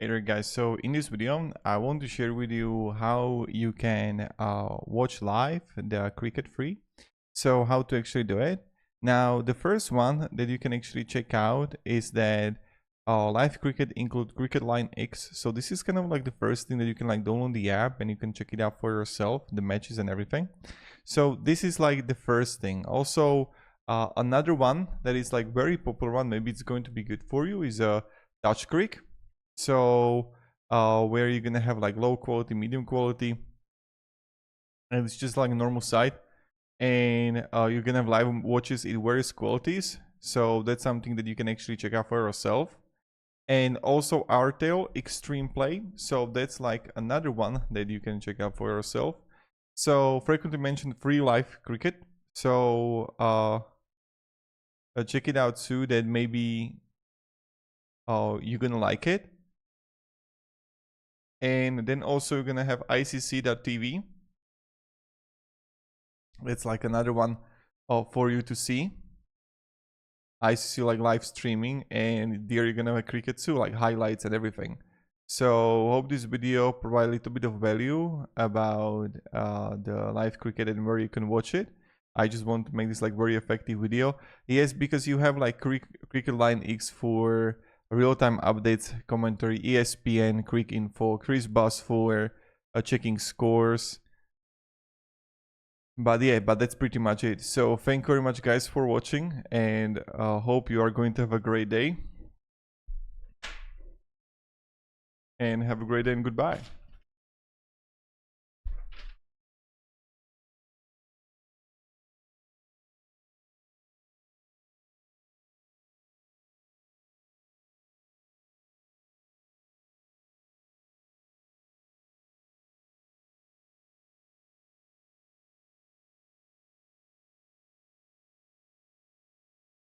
Hey there guys, so in this video I want to share with you how you can watch live the cricket free. So how to actually do it. Now the first one that you can actually check out is that live cricket include Cricket Line X. So this is kind of like the first thing that you can like download the app and you can check it out for yourself, the matches and everything. So this is like the first thing. Also another one that is like very popular one, maybe it's going to be good for you, is a TouchCrick. So where you're gonna have like low quality, medium quality, and it's just like a normal site, and you're gonna have live watches in various qualities. So that's something that you can actually check out for yourself. And also Airtel Extreme Play. So that's like another one that you can check out for yourself. So frequently mentioned free live cricket. So check it out too. That maybe you're gonna like it. And then also you're gonna have ICC.tv. It's like another one for you to see. ICC like live streaming, and there you're gonna have cricket too, like highlights and everything. So hope this video provide a little bit of value about the live cricket and where you can watch it. I just want to make this like very effective video. Yes, because you have like Cricket Line X for real-time updates, commentary, ESPN, Cricinfo, Chris Bus for checking scores. But yeah, but that's pretty much it. So thank you very much guys for watching, and hope you are going to have a great day. And have a great day and goodbye.